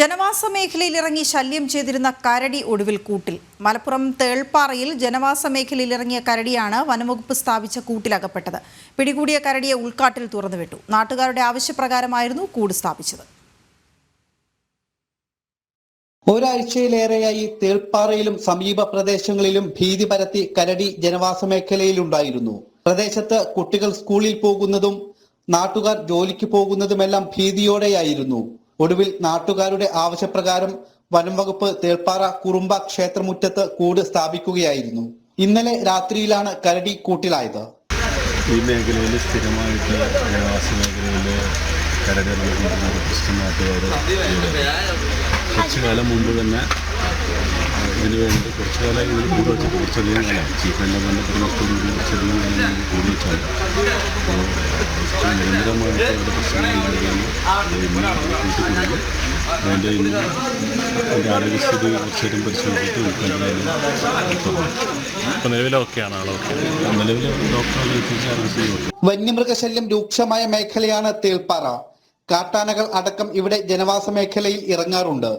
ജനവാസ മേഖലയിൽ ഇറങ്ങി ശല്യം ചെയ്തിരുന്ന കരടി ഒടുവിൽ കൂട്ടിൽ. മലപ്പുറം തേൾപ്പാറയിൽ ജനവാസ മേഖലയിൽ ഇറങ്ങിയ കരടിയാണ് വനംവകുപ്പ് സ്ഥാപിച്ച കൂട്ടിലകപ്പെട്ടത്. പിടികൂടിയ കരടിയെ ഉൾക്കാട്ടിൽ തുറന്നുവിട്ടു. നാട്ടുകാരുടെ ആവശ്യപ്രകാരമായിരുന്നു കൂട് സ്ഥാപിച്ചത്. ഒരാഴ്ചയിലേറെയായി തേൾപ്പാറയിലും സമീപ പ്രദേശങ്ങളിലും ഭീതി പരത്തി കരടി ജനവാസ മേഖലയിലുണ്ടായിരുന്നു. പ്രദേശത്ത് കുട്ടികൾ സ്കൂളിൽ പോകുന്നതും നാട്ടുകാർ ജോലിക്ക് പോകുന്നതുമെല്ലാം ഭീതിയോടെയായിരുന്നു. ഒടുവിൽ നാട്ടുകാരുടെ ആവശ്യപ്രകാരം വനംവകുപ്പ് തേൾപ്പാറ കുറുമ്പ ക്ഷേത്രമുറ്റത്ത് കൂട് സ്ഥാപിക്കുകയായിരുന്നു. ഇന്നലെ രാത്രിയിലാണ് കരടി കൂട്ടിലായത്. ഈ മേഖലയിൽ സ്ഥിരമായിട്ട് ജനവാസ മേഖലയിൽ കരടി നാട്ടുകാർ കുറച്ചു കാലം മുമ്പ് തന്നെ ഇതിനു വേണ്ടി കുറച്ചു കാലം ഇതിൽ കൂട് വെച്ചിട്ട് കുറച്ചധികം കാലം ചീഫെല്ലാം ബന്ധപ്പെടുന്ന കുറച്ചധികം കാലം കൂട് വെച്ചാണ് നിരന്തരമായിട്ട് അവിടെ പ്രശ്നങ്ങളില്ലാതെയാണ് അതിൻ്റെ ഇന്ന് അതിൻ്റെ ആരോഗ്യസ്ഥിതി കുറച്ചേരം പരിശോധിച്ചിട്ട് ഇപ്പോൾ നിലവിലൊക്കെയാണ് ആളൊക്കെ നിലവിൽ ഡോക്ടറെ എത്തിച്ച് ആരോഗ്യസ്ഥിതി. വന്യമൃഗശല്യം രൂക്ഷമായ മേഖലയാണ് തേൾപ്പാറ. കാട്ടാനകൾ അടക്കം ഇവിടെ ജനവാസ മേഖലയിൽ ഇറങ്ങാറുണ്ട്.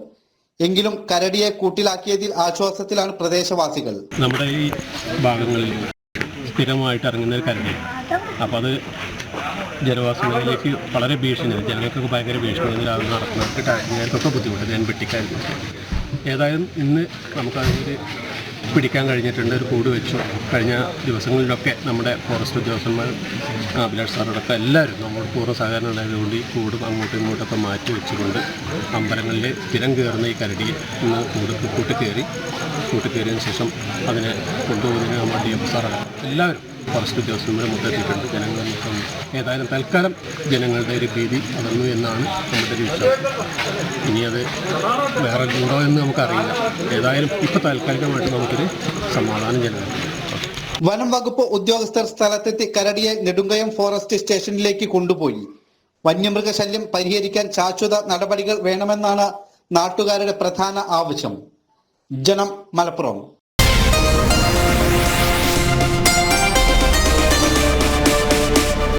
എങ്കിലും കരടിയെ കൂട്ടിലാക്കിയതിൽ ആശ്വാസത്തിലാണ് പ്രദേശവാസികൾ. നമ്മുടെ ഈ ഭാഗങ്ങളിൽ സ്ഥിരമായിട്ട് ഇറങ്ങുന്ന ഒരു കരടി, അപ്പോൾ അത് ജനവാസ മേഖലയിലേക്ക് വളരെ ഭീഷണിയാണ്. ജനങ്ങൾക്കൊക്കെ ഭയങ്കര ഭീഷണി. രാവിലെ നടക്കുന്നവർക്കൊക്കെ ബുദ്ധിമുട്ട്, ഞാൻ വെട്ടിക്കാർക്കൊക്കെ. ഏതായാലും ഇന്ന് നമുക്കതിൽ പിടിക്കാൻ കഴിഞ്ഞിട്ടുണ്ട്. ഒരു കൂട് വെച്ചു. കഴിഞ്ഞ ദിവസങ്ങളിലൊക്കെ നമ്മുടെ ഫോറസ്റ്റ് ഉദ്യോഗസ്ഥന്മാർ അഭിലാഷ് സാറടക്കം എല്ലാവരും നമ്മൾ പൂർവ്വ സഹകരണം ഉണ്ടായതുകൊണ്ട് ഈ കൂട് അങ്ങോട്ടും ഇങ്ങോട്ടൊക്കെ മാറ്റി വെച്ചുകൊണ്ട് അമ്പലങ്ങളിൽ സ്ഥിരം കയറുന്ന ഈ കരടിയെ ഇന്ന് കൂട്ട് കയറിയതിന് ശേഷം അതിനെ കൊണ്ടുപോകുന്നതിന് നമ്മുടെ DF സാറടക്കം എല്ലാവരും ഫോറസ്റ്റ് ഉദ്യോഗസ്ഥന്മാരെ മുത്തെത്തിയിട്ടുണ്ട്. ജനങ്ങൾ ഏതായാലും തൽക്കാലം ജനങ്ങളുടെ ഒരു ഭീതി അകന്നു എന്നാണ് നമ്മുടെ ഒരു വിശ്വാസം. ഇനി അത് വേറെ ഉണ്ടോ എന്ന് നമുക്കറിയില്ല. ഏതായാലും ഇപ്പോൾ താൽക്കാലികമായിട്ട് നമുക്കൊരു സമാധാനം ജനങ്ങൾ. വനം വകുപ്പ് ഉദ്യോഗസ്ഥർ സ്ഥലത്തെത്തി കരടിയെ നെടുങ്കയം ഫോറസ്റ്റ് സ്റ്റേഷനിലേക്ക് കൊണ്ടുപോയി. വന്യമൃഗശല്യം പരിഹരിക്കാൻ ശാശ്വത നടപടികൾ വേണമെന്നാണ് നാട്ടുകാരുടെ പ്രധാന ആവശ്യം. ജനം, മലപ്പുറം.